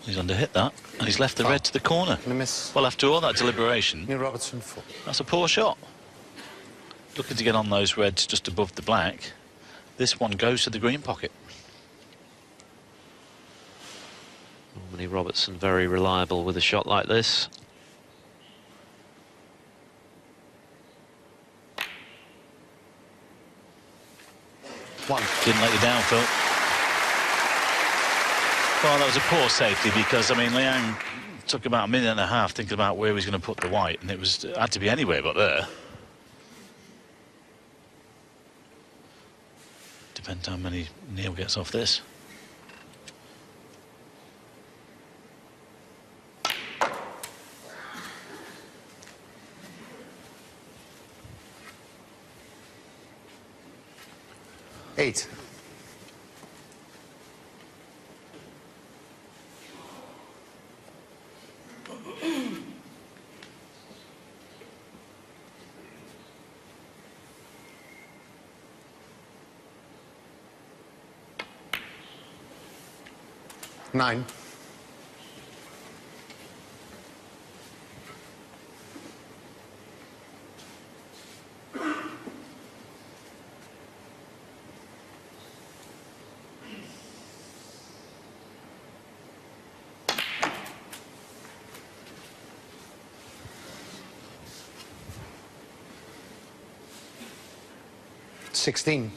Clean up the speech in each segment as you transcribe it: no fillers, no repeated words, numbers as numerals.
He's underhit that, and he's left the red to the corner. Miss. Well, after all that deliberation, Robertson 4. that's a poor shot. Looking to get on those reds just above the black. This one goes to the green pocket. Normally Robertson very reliable with a shot like this. One. Didn't let you down, Phil. Well, that was a poor safety because, I mean, Liang took about a minute and a half thinking about where he was going to put the white, and it had to be anywhere but there. Depends how many Neil gets off this. Eight. Nine. Sixteen.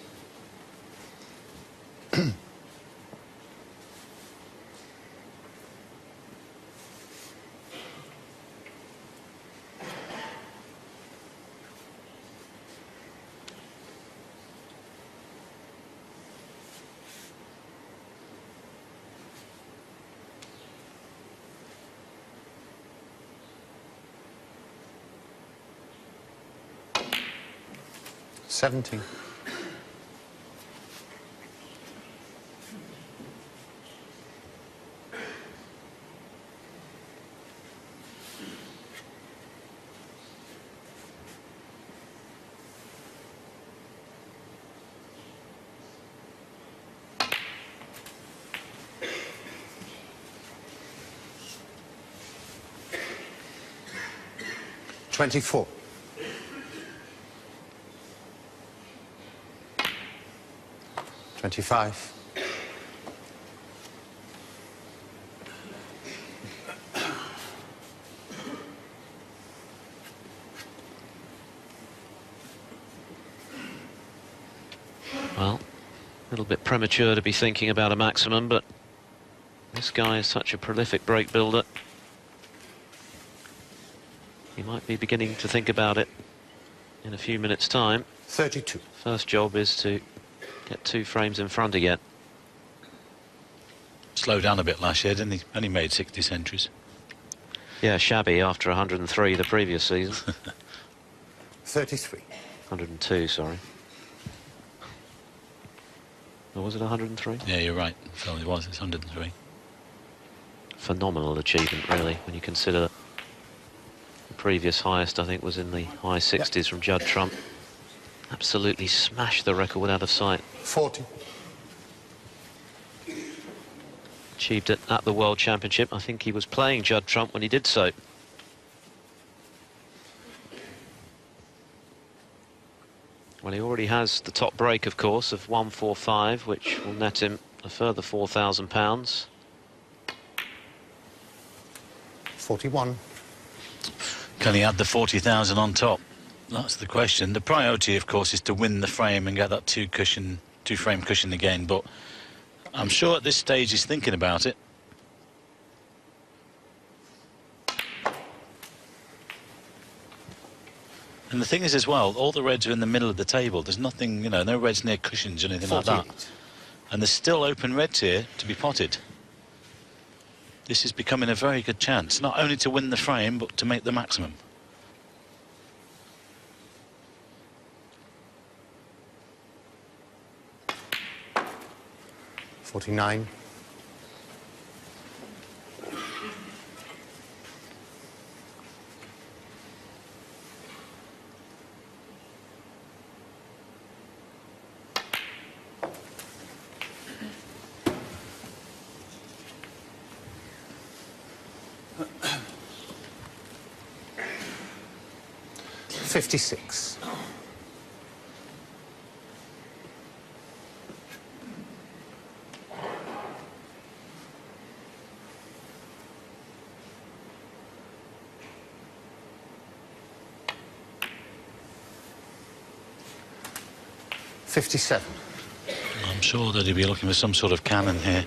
17. $24. 25. Well, a little bit premature to be thinking about a maximum, but this guy is such a prolific break builder. He might be beginning to think about it in a few minutes' time. 32. First job is to get 2 frames in front again. Slowed down a bit last year, didn't he? Only made 60 centuries. Yeah, shabby after 103 the previous season. 33. 102, sorry. Or was it 103? Yeah, you're right, Phil, it was. It's 103. Phenomenal achievement, really, when you consider that the previous highest, I think, was in the high 60s from Judd Trump. Absolutely smashed the record out of sight. 40. Achieved it at the World Championship. I think he was playing Judd Trump when he did so. Well, he already has the top break, of course, of 145, which will net him a further £4,000. 41. Can he add the 40,000 on top? That's the question. The priority, of course, is to win the frame and get that two-frame cushion again, but I'm sure at this stage he's thinking about it. And the thing is as well, all the reds are in the middle of the table. There's nothing, you know, no reds near cushions or anything 48. like that. And there's still open reds here to be potted. This is becoming a very good chance, not only to win the frame, but to make the maximum. $49. 56. $57. I'm sure that he'll be looking for some sort of cannon here.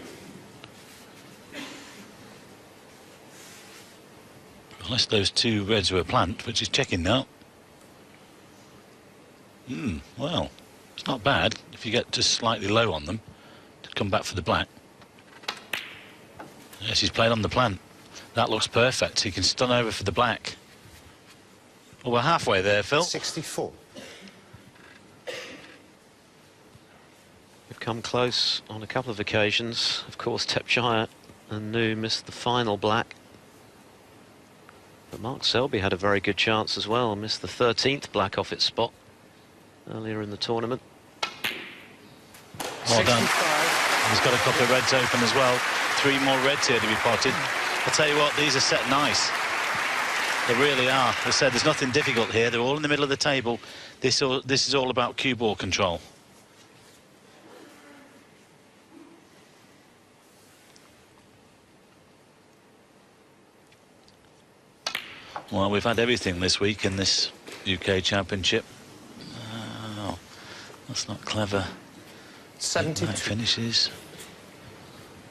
Unless those two reds were a plant, which is checking now. Well, it's not bad if you get just slightly low on them to come back for the black. Yes, he's played on the plant. That looks perfect. He can stun over for the black. Well, we're halfway there, Phil. 64. We've come close on a couple of occasions. Of course, Tepchire and Nu missed the final black. But Mark Selby had a very good chance as well, missed the 13th black off its spot earlier in the tournament. Well done. He's got a couple of reds open as well. 3 more reds here to be potted. I'll tell you what, these are set nice. They really are. As I said, there's nothing difficult here. They're all in the middle of the table. This is all about cue ball control. Well, we've had everything this week in this UK Championship. Oh, that's not clever. 72. Night finishes.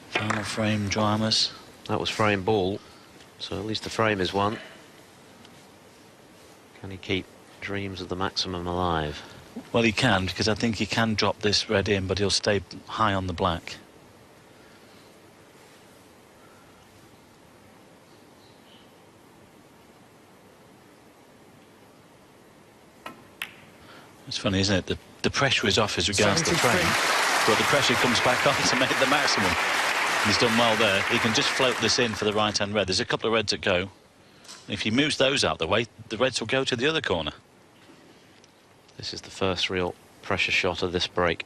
Final frame dramas. That was frame ball, so at least the frame is won. Can he keep dreams of the maximum alive? Well, he can, because I think he can drop this red in, but he'll stay high on the black. It's funny, isn't it? The pressure is off as regards to the frame, but the pressure comes back on to make the maximum. And he's done well there. He can just float this in for the right-hand red. There's a couple of reds that go. If he moves those out the way, the reds will go to the other corner. This is the first real pressure shot of this break.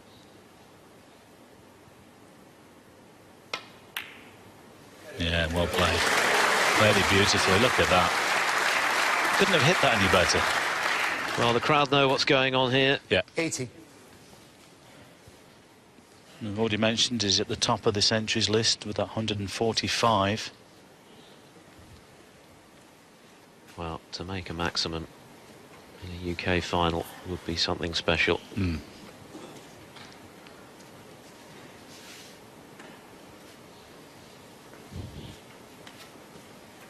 Yeah, well played. Played it beautifully. Look at that. Couldn't have hit that any better. Well, the crowd know what's going on here. Yeah. 80. We've already mentioned he's at the top of this entries list with that 145. Well, to make a maximum in a UK final would be something special.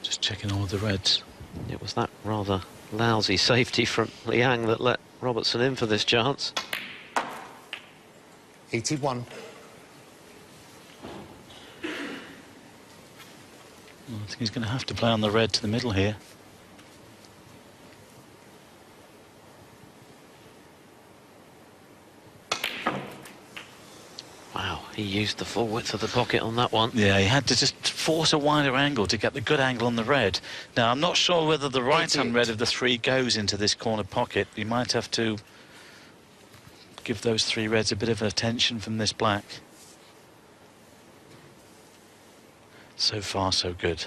Just checking all of the reds. It was that rather lousy safety from Liang that let Robertson in for this chance. 81. Well, I think he's going to have to play on the red to the middle here. Wow, he used the full width of the pocket on that one. Yeah, he had to just force a wider angle to get the good angle on the red. Now, I'm not sure whether the right-hand red of the 3 goes into this corner pocket. He might have to give those 3 reds a bit of attention from this black. So far, so good.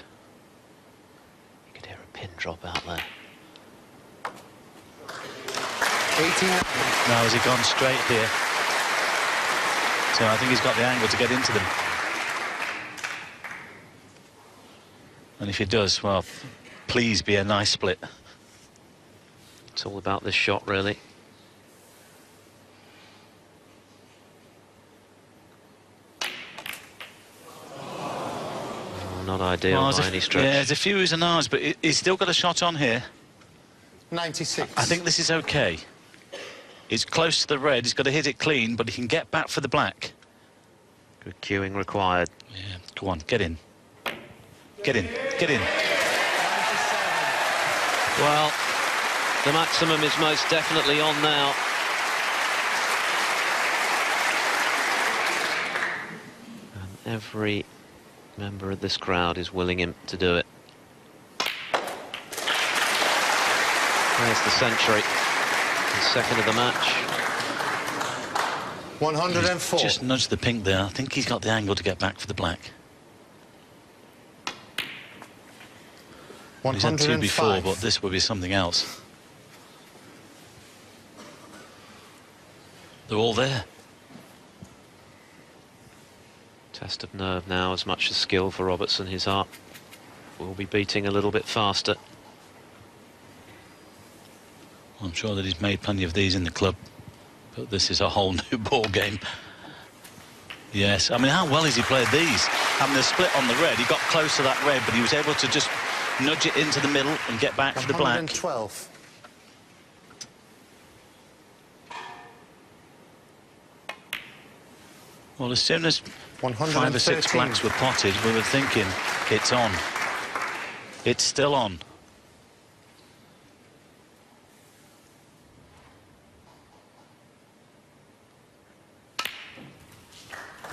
You could hear a pin drop out there. 89. Now, has he gone straight here? So I think he's got the angle to get into them. And if he does, well, please be a nice split. It's all about this shot, really. Oh, not ideal Well, by any stretch. Yeah, there's a few U's and R's, but he's still got a shot on here. 96. I think this is okay. He's close to the red, he's got to hit it clean, but he can get back for the black. Good cueing required. Yeah, go on, get in. Get in, get in. Well, the maximum is most definitely on now. And every member of this crowd is willing him to do it. There's the century. The second of the match. 104. Just nudged the pink there. I think he's got the angle to get back for the black. He's had 2 before, but this will be something else. They're all there. Test of nerve now as much as skill for Robertson. His heart will be beating a little bit faster. I'm sure that he's made plenty of these in the club, but this is a whole new ball game. Yes, I mean, how well has he played these? Having the split on the red, he got close to that red, but he was able to just nudge it into the middle and get back for the black. 112. Well, as soon as 5 or 6 113. blacks were potted, we were thinking, it's on. It's still on.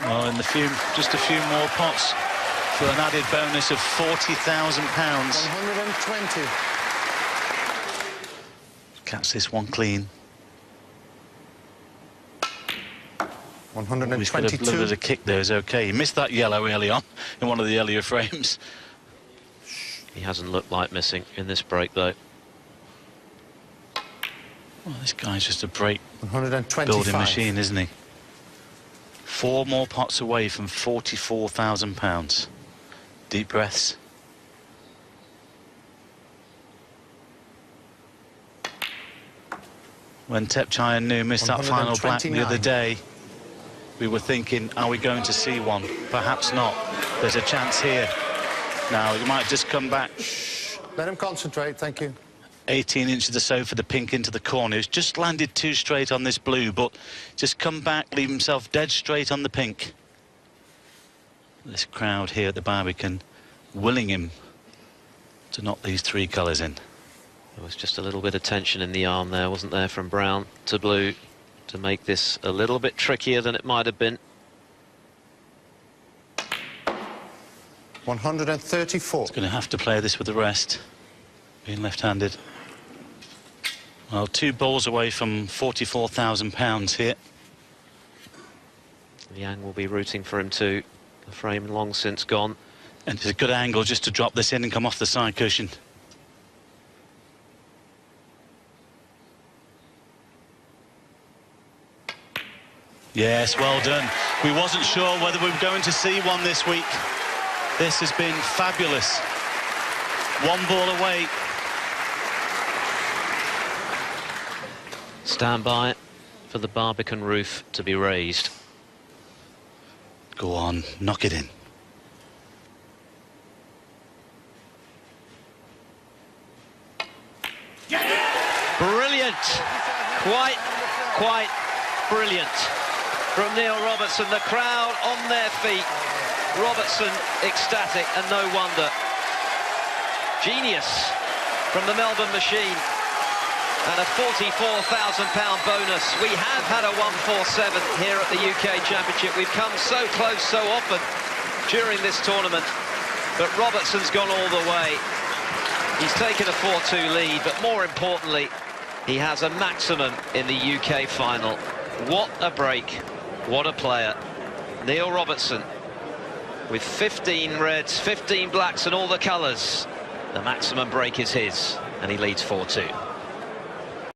Well, in just a few more pots for an added bonus of £40,000. 120. Catch this one clean. He's got a little 122. bit of kick there, is okay. He missed that yellow early on in one of the earlier frames. He hasn't looked like missing in this break, though. Well, this guy's just a break 125. building machine, isn't he? 4 more pots away from £44,000. Deep breaths. When Tepchai and Nu missed that final black the other 129. day, we were thinking, are we going to see one? Perhaps not. There's a chance here. Now, he might just come back. Let him concentrate, thank you. 18 inches or so for the pink into the corner. He's just landed too straight on this blue, but just come back, leave himself dead straight on the pink. This crowd here at the Barbican willing him to knock these 3 colours in. There was just a little bit of tension in the arm there, wasn't there, from brown to blue, to make this a little bit trickier than it might have been. 134. He's going to have to play this with the rest, being left-handed. Well, 2 balls away from £44,000 here. Liang will be rooting for him too. The frame long since gone. And it's a good angle just to drop this in and come off the side cushion. Yes, well done. We wasn't sure whether we were going to see one this week. This has been fabulous. 1 ball away. Stand by for the Barbican roof to be raised. Go on, knock it in. Brilliant! Quite brilliant from Neil Robertson. The crowd on their feet. Robertson ecstatic, and no wonder. Genius from the Melbourne machine. And a £44,000 bonus. We have had a 147 here at the UK Championship. We've come so close so often during this tournament, but Robertson's gone all the way. He's taken a 4-2 lead, but more importantly, he has a maximum in the UK final. What a break, what a player. Neil Robertson with 15 reds, 15 blacks and all the colours. The maximum break is his, and he leads 4-2.